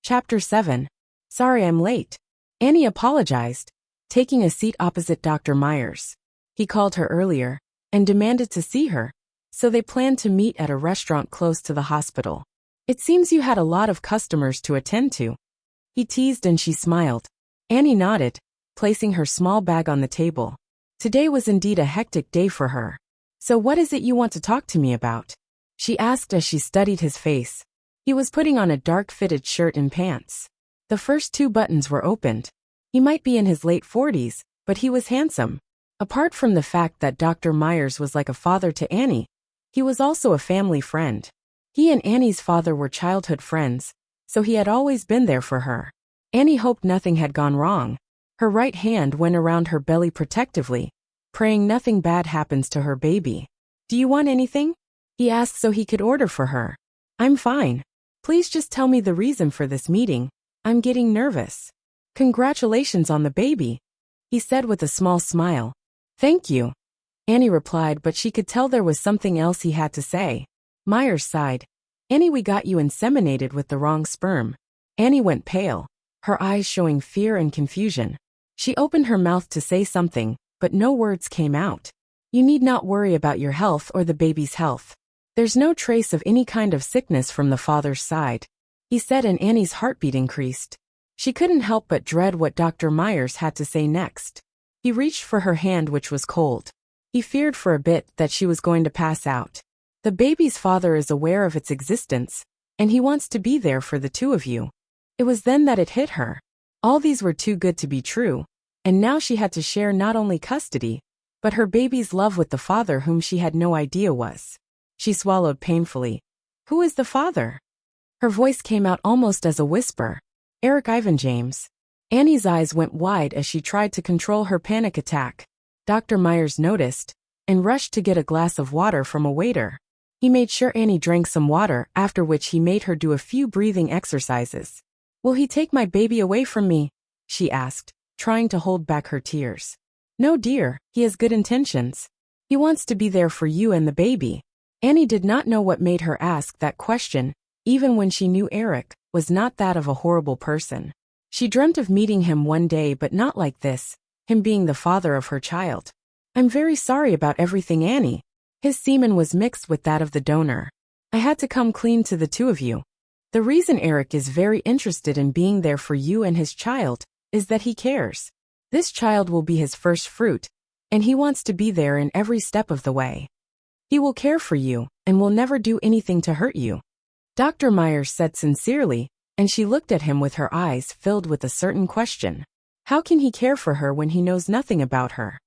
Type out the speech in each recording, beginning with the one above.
Chapter 7. Sorry I'm late. Annie apologized, taking a seat opposite Dr. Myers. He called her earlier and demanded to see her, so they planned to meet at a restaurant close to the hospital. It seems you had a lot of customers to attend to. He teased and she smiled. Annie nodded, placing her small bag on the table. Today was indeed a hectic day for her. So what is it you want to talk to me about? She asked as she studied his face. He was putting on a dark-fitted shirt and pants. The first two buttons were opened. He might be in his late 40s, but he was handsome. Apart from the fact that Dr. Myers was like a father to Annie, he was also a family friend. He and Annie's father were childhood friends, so he had always been there for her. Annie hoped nothing had gone wrong. Her right hand went around her belly protectively, praying nothing bad happens to her baby. Do you want anything? He asked so he could order for her. I'm fine. Please just tell me the reason for this meeting. I'm getting nervous. Congratulations on the baby, he said with a small smile. Thank you, Annie replied, but she could tell there was something else he had to say. Myers sighed. Annie, we got you inseminated with the wrong sperm. Annie went pale, her eyes showing fear and confusion. She opened her mouth to say something, but no words came out. You need not worry about your health or the baby's health. There's no trace of any kind of sickness from the father's side, he said, and Annie's heartbeat increased. She couldn't help but dread what Dr. Myers had to say next. He reached for her hand, which was cold. He feared for a bit that she was going to pass out. The baby's father is aware of its existence, and he wants to be there for the two of you. It was then that it hit her. All these were too good to be true, and now she had to share not only custody, but her baby's love with the father whom she had no idea was. She swallowed painfully. Who is the father? Her voice came out almost as a whisper. Eric Ivan James. Annie's eyes went wide as she tried to control her panic attack. Dr. Myers noticed and rushed to get a glass of water from a waiter. He made sure Annie drank some water, after which he made her do a few breathing exercises. Will he take my baby away from me? She asked, trying to hold back her tears. No, dear, he has good intentions. He wants to be there for you and the baby. Annie did not know what made her ask that question, even when she knew Eric was not that of a horrible person. She dreamt of meeting him one day, but not like this, him being the father of her child. I'm very sorry about everything, Annie. His semen was mixed with that of the donor. I had to come clean to the two of you. The reason Eric is very interested in being there for you and his child is that he cares. This child will be his first fruit, and he wants to be there in every step of the way. He will care for you and will never do anything to hurt you, Dr. Myers said sincerely, and she looked at him with her eyes filled with a certain question. How can he care for her when he knows nothing about her?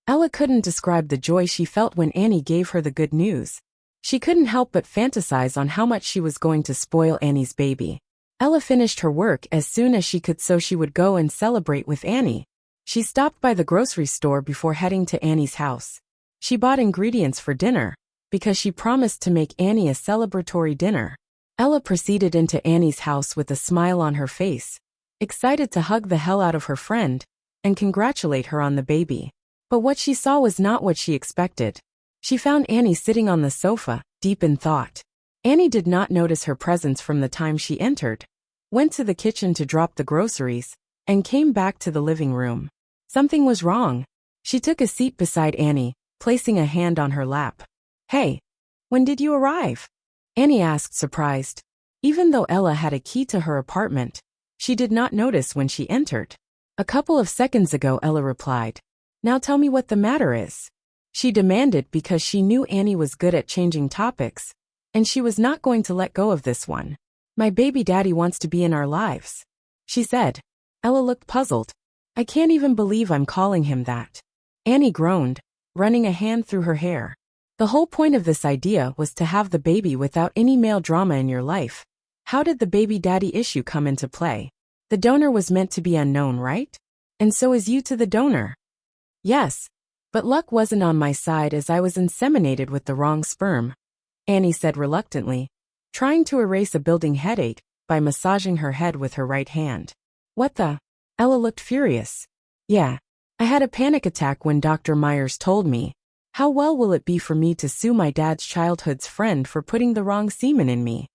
Ella couldn't describe the joy she felt when Annie gave her the good news. She couldn't help but fantasize on how much she was going to spoil Annie's baby. Ella finished her work as soon as she could so she would go and celebrate with Annie. She stopped by the grocery store before heading to Annie's house. She bought ingredients for dinner, because she promised to make Annie a celebratory dinner. Ella proceeded into Annie's house with a smile on her face, excited to hug the hell out of her friend and congratulate her on the baby. But what she saw was not what she expected. She found Annie sitting on the sofa, deep in thought. Annie did not notice her presence from the time she entered, went to the kitchen to drop the groceries, and came back to the living room. Something was wrong. She took a seat beside Annie, placing a hand on her lap. Hey, when did you arrive? Annie asked, surprised. Even though Ella had a key to her apartment, she did not notice when she entered. A couple of seconds ago, Ella replied. Now tell me what the matter is. She demanded because she knew Annie was good at changing topics, and she was not going to let go of this one. My baby daddy wants to be in our lives, she said. Ella looked puzzled. I can't even believe I'm calling him that. Annie groaned, running a hand through her hair. The whole point of this idea was to have the baby without any male drama in your life. How did the baby daddy issue come into play? The donor was meant to be unknown, right? And so is you to the donor. Yes, but luck wasn't on my side as I was inseminated with the wrong sperm, Annie said reluctantly, trying to erase a building headache by massaging her head with her right hand. What the? Ella looked furious. Yeah, I had a panic attack when Dr. Myers told me. How well will it be for me to sue my dad's childhood's friend for putting the wrong semen in me?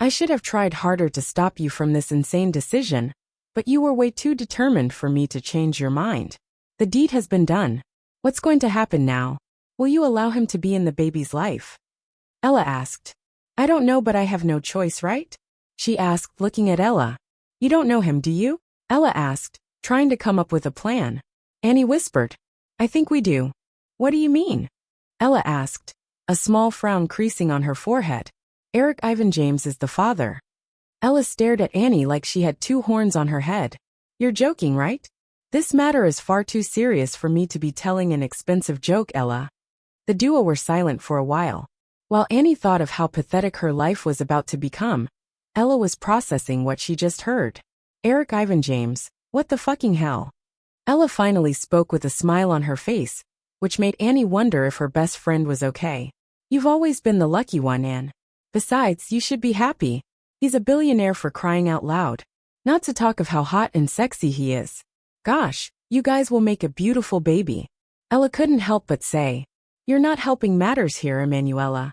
I should have tried harder to stop you from this insane decision, but you were way too determined for me to change your mind. The deed has been done. What's going to happen now? Will you allow him to be in the baby's life? Ella asked. I don't know, but I have no choice, right? She asked, looking at Ella. You don't know him, do you? Ella asked, trying to come up with a plan. Annie whispered. I think we do. What do you mean? Ella asked, a small frown creasing on her forehead. Eric Ivan James is the father. Ella stared at Annie like she had two horns on her head. You're joking, right? This matter is far too serious for me to be telling an expensive joke, Ella. The duo were silent for a while. While Annie thought of how pathetic her life was about to become, Ella was processing what she just heard. Eric Ivan James, what the fucking hell? Ella finally spoke with a smile on her face, which made Annie wonder if her best friend was okay. You've always been the lucky one, Anne. Besides, you should be happy. He's a billionaire, for crying out loud. Not to talk of how hot and sexy he is. Gosh, you guys will make a beautiful baby. Ella couldn't help but say. You're not helping matters here, Emanuela.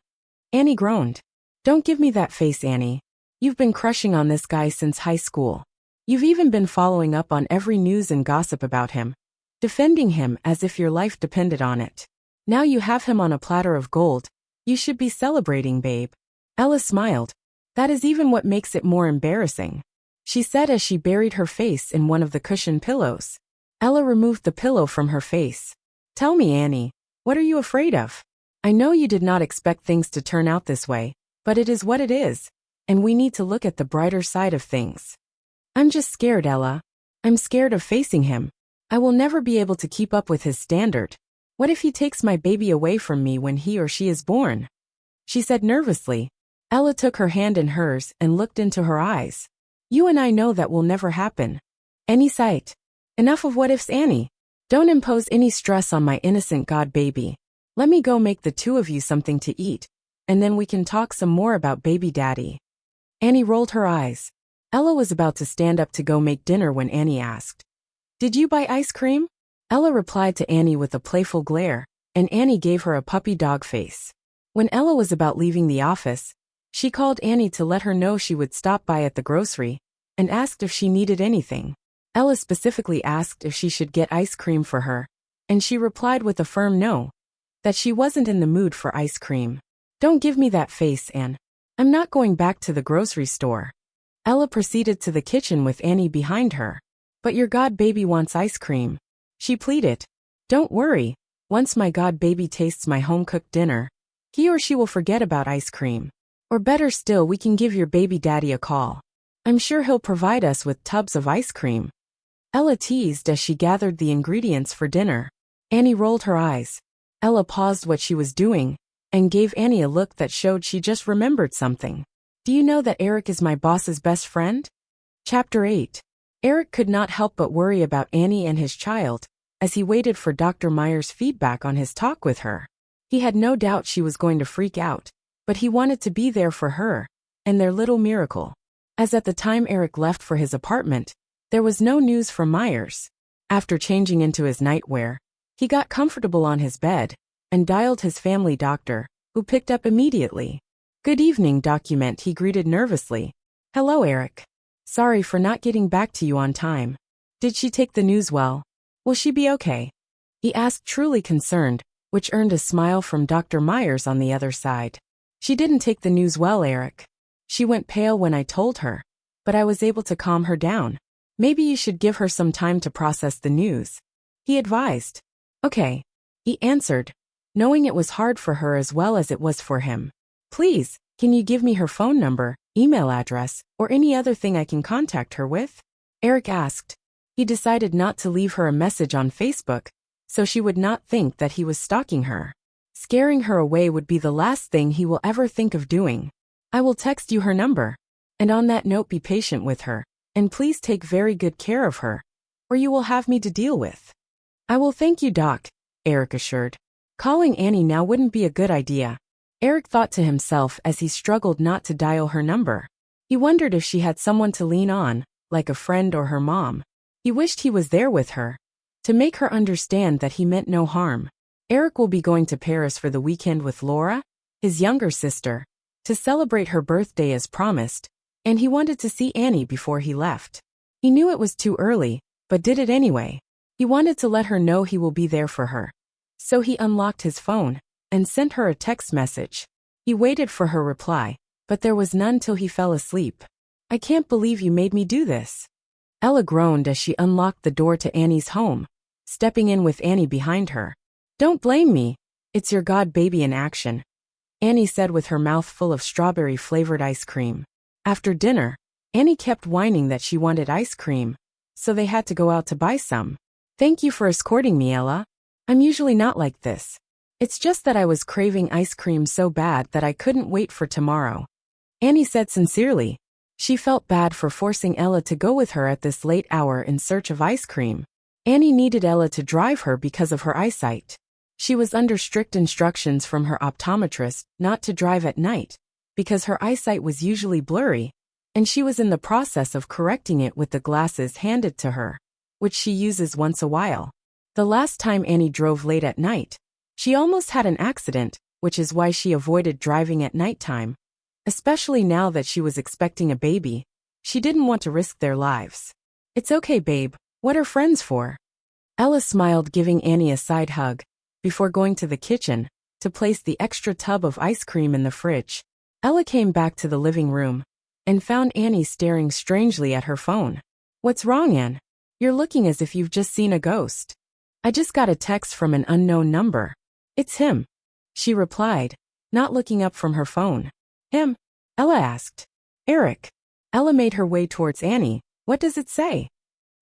Annie groaned. Don't give me that face, Annie. You've been crushing on this guy since high school. You've even been following up on every news and gossip about him, defending him as if your life depended on it. Now you have him on a platter of gold. You should be celebrating, babe. Ella smiled. That is even what makes it more embarrassing, she said as she buried her face in one of the cushioned pillows. Ella removed the pillow from her face. Tell me, Annie, what are you afraid of? I know you did not expect things to turn out this way, but it is what it is, and we need to look at the brighter side of things. I'm just scared, Ella. I'm scared of facing him. I will never be able to keep up with his standard. What if he takes my baby away from me when he or she is born? She said nervously. Ella took her hand in hers and looked into her eyes. You and I know that will never happen. Any sight. Enough of what ifs, Annie. Don't impose any stress on my innocent god baby. Let me go make the two of you something to eat, and then we can talk some more about baby daddy. Annie rolled her eyes. Ella was about to stand up to go make dinner when Annie asked, Did you buy ice cream? Ella replied to Annie with a playful glare, and Annie gave her a puppy dog face. When Ella was about leaving the office, she called Annie to let her know she would stop by at the grocery, and asked if she needed anything. Ella specifically asked if she should get ice cream for her, and she replied with a firm no, that she wasn't in the mood for ice cream. Don't give me that face, Anne. I'm not going back to the grocery store. Ella proceeded to the kitchen with Annie behind her. But your god baby wants ice cream, she pleaded. Don't worry, once my god baby tastes my home-cooked dinner, he or she will forget about ice cream. Or better still, we can give your baby daddy a call. I'm sure he'll provide us with tubs of ice cream. Ella teased as she gathered the ingredients for dinner. Annie rolled her eyes. Ella paused what she was doing and gave Annie a look that showed she just remembered something. Do you know that Eric is my boss's best friend? Chapter 8. Eric could not help but worry about Annie and his child as he waited for Dr. Meyer's feedback on his talk with her. He had no doubt she was going to freak out, but he wanted to be there for her and their little miracle. As at the time Eric left for his apartment, there was no news from Myers. After changing into his nightwear, he got comfortable on his bed and dialed his family doctor, who picked up immediately. Good evening, document, he greeted nervously. Hello, Eric. Sorry for not getting back to you on time. Did she take the news well? Will she be okay? He asked, truly concerned, which earned a smile from Dr. Myers on the other side. She didn't take the news well, Eric. She went pale when I told her, but I was able to calm her down. Maybe you should give her some time to process the news, he advised. Okay, he answered, knowing it was hard for her as well as it was for him. Please, can you give me her phone number, email address, or any other thing I can contact her with? Eric asked. He decided not to leave her a message on Facebook, so she would not think that he was stalking her. Scaring her away would be the last thing he will ever think of doing. I will text you her number. And on that note, be patient with her, and please take very good care of her, or you will have me to deal with. I will, thank you, Doc, Eric assured. Calling Annie now wouldn't be a good idea, Eric thought to himself as he struggled not to dial her number. He wondered if she had someone to lean on, like a friend or her mom. He wished he was there with her, to make her understand that he meant no harm. Eric will be going to Paris for the weekend with Laura, his younger sister, to celebrate her birthday as promised, and he wanted to see Annie before he left. He knew it was too early, but did it anyway. He wanted to let her know he will be there for her. So he unlocked his phone and sent her a text message. He waited for her reply, but there was none till he fell asleep. "I can't believe you made me do this." Ella groaned as she unlocked the door to Annie's home, stepping in with Annie behind her. "Don't blame me. It's your god baby in action," Annie said with her mouth full of strawberry-flavored ice cream. After dinner, Annie kept whining that she wanted ice cream, so they had to go out to buy some. "Thank you for escorting me, Ella. I'm usually not like this. It's just that I was craving ice cream so bad that I couldn't wait for tomorrow," Annie said sincerely. She felt bad for forcing Ella to go with her at this late hour in search of ice cream. Annie needed Ella to drive her because of her eyesight. She was under strict instructions from her optometrist not to drive at night, because her eyesight was usually blurry, and she was in the process of correcting it with the glasses handed to her, which she uses once a while. The last time Annie drove late at night, she almost had an accident, which is why she avoided driving at nighttime. Especially now that she was expecting a baby, she didn't want to risk their lives. "It's okay, babe. What are friends for?" Ella smiled, giving Annie a side hug, before going to the kitchen to place the extra tub of ice cream in the fridge. Ella came back to the living room and found Annie staring strangely at her phone. "What's wrong, Anne? You're looking as if you've just seen a ghost." "I just got a text from an unknown number. It's him," she replied, not looking up from her phone. "Him?" Ella asked. "Eric." Ella made her way towards Annie. "What does it say?"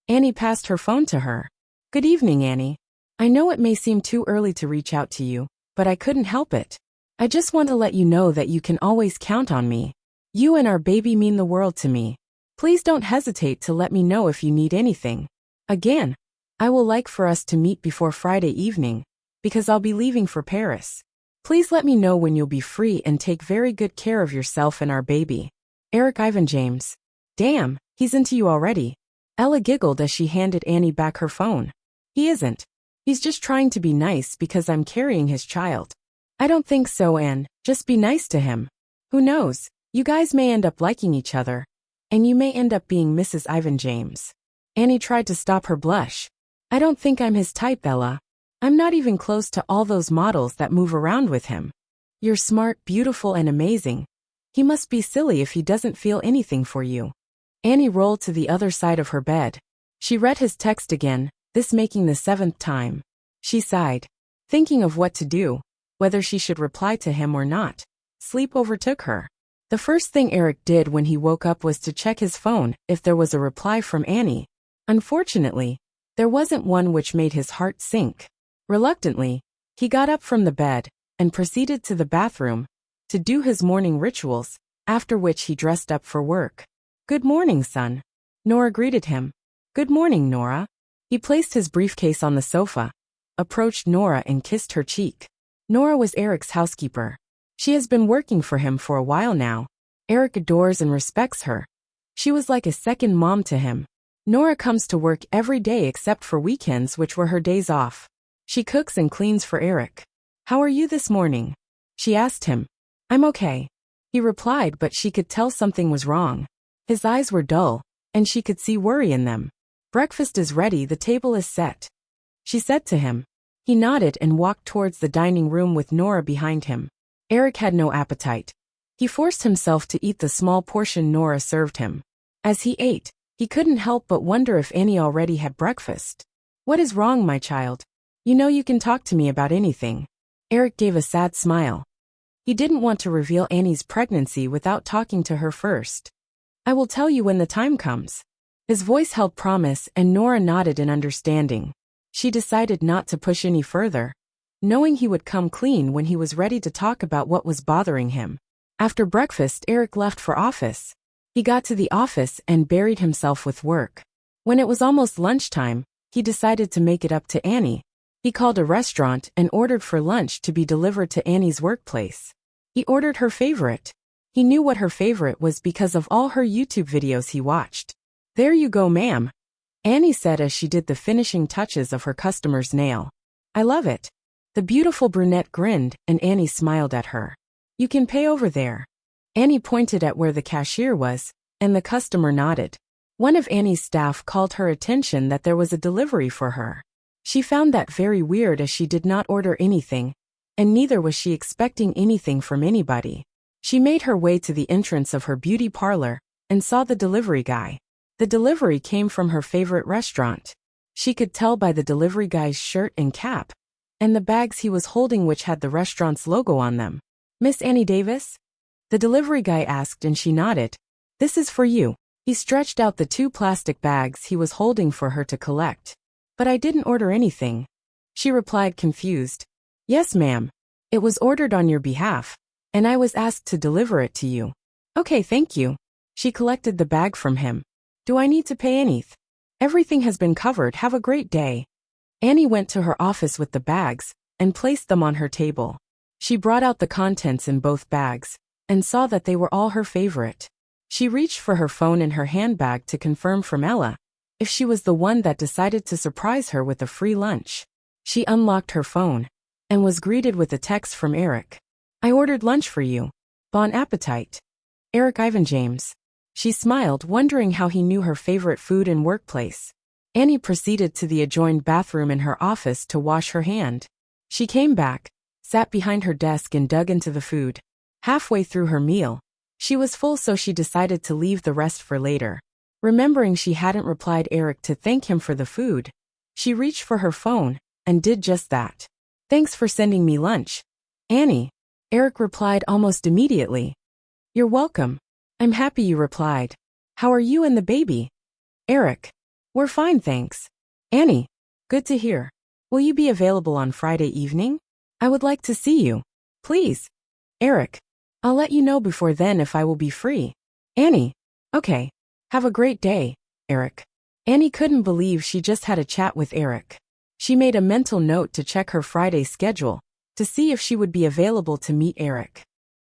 Annie passed her phone to her. "Good evening, Annie. I know it may seem too early to reach out to you, but I couldn't help it. I just want to let you know that you can always count on me. You and our baby mean the world to me. Please don't hesitate to let me know if you need anything. Again, I will like for us to meet before Friday evening, because I'll be leaving for Paris. Please let me know when you'll be free and take very good care of yourself and our baby. Eric Ivan James." "Damn, he's into you already." Ella giggled as she handed Annie back her phone. "He isn't. He's just trying to be nice because I'm carrying his child." "I don't think so, Anne. Just be nice to him. Who knows, you guys may end up liking each other, and you may end up being Mrs. Ivan James." Annie tried to stop her blush. "I don't think I'm his type, Ella. I'm not even close to all those models that move around with him. You're smart, beautiful, and amazing. He must be silly if he doesn't feel anything for you." Annie rolled to the other side of her bed. She read his text again, this making the 7th time. She sighed, thinking of what to do, whether she should reply to him or not. Sleep overtook her. The first thing Eric did when he woke up was to check his phone if there was a reply from Annie. Unfortunately, there wasn't one, which made his heart sink. Reluctantly, he got up from the bed and proceeded to the bathroom to do his morning rituals, after which he dressed up for work. "Good morning, son." Nora greeted him. "Good morning, Nora." He placed his briefcase on the sofa, approached Nora and kissed her cheek. Nora was Eric's housekeeper. She has been working for him for a while now. Eric adores and respects her. She was like a second mom to him. Nora comes to work every day except for weekends, which were her days off. She cooks and cleans for Eric. "How are you this morning?" she asked him. "I'm okay," he replied, but she could tell something was wrong. His eyes were dull, and she could see worry in them. "Breakfast is ready, the table is set," she said to him. He nodded and walked towards the dining room with Nora behind him. Eric had no appetite. He forced himself to eat the small portion Nora served him. As he ate, he couldn't help but wonder if Annie already had breakfast. "What is wrong, my child? You know you can talk to me about anything." Eric gave a sad smile. He didn't want to reveal Annie's pregnancy without talking to her first. "I will tell you when the time comes." His voice held promise, and Nora nodded in understanding. She decided not to push any further, knowing he would come clean when he was ready to talk about what was bothering him. After breakfast, Eric left for office. He got to the office and buried himself with work. When it was almost lunchtime, he decided to make it up to Annie. He called a restaurant and ordered for lunch to be delivered to Annie's workplace. He ordered her favorite. He knew what her favorite was because of all her YouTube videos he watched. "There you go, ma'am," Annie said as she did the finishing touches of her customer's nail. "I love it." The beautiful brunette grinned, and Annie smiled at her. "You can pay over there." Annie pointed at where the cashier was, and the customer nodded. One of Annie's staff called her attention that there was a delivery for her. She found that very weird as she did not order anything, and neither was she expecting anything from anybody. She made her way to the entrance of her beauty parlor and saw the delivery guy. The delivery came from her favorite restaurant. She could tell by the delivery guy's shirt and cap, and the bags he was holding which had the restaurant's logo on them. "Miss Annie Davis?" The delivery guy asked and she nodded. "This is for you." He stretched out the 2 plastic bags he was holding for her to collect. "But I didn't order anything," she replied confused. "Yes, ma'am. It was ordered on your behalf, and I was asked to deliver it to you." "Okay, thank you." She collected the bag from him. "Do I need to pay anything?" "Everything has been covered. Have a great day." Annie went to her office with the bags and placed them on her table. She brought out the contents in both bags and saw that they were all her favorite. She reached for her phone in her handbag to confirm from Ella if she was the one that decided to surprise her with a free lunch. She unlocked her phone and was greeted with a text from Eric. "I ordered lunch for you. Bon appetit. Eric Ivan James." She smiled, wondering how he knew her favorite food and workplace. Annie proceeded to the adjoined bathroom in her office to wash her hand. She came back, sat behind her desk and dug into the food. Halfway through her meal, she was full, so she decided to leave the rest for later. Remembering she hadn't replied Eric to thank him for the food, she reached for her phone and did just that. "Thanks for sending me lunch, Annie," Eric replied almost immediately. "You're welcome. I'm happy you replied. How are you and the baby?" Eric: "We're fine, thanks." Annie: "Good to hear. Will you be available on Friday evening? I would like to see you. Please." Eric: "I'll let you know before then if I will be free." Annie: "Okay. Have a great day, Eric." Annie couldn't believe she just had a chat with Eric. She made a mental note to check her Friday schedule to see if she would be available to meet Eric.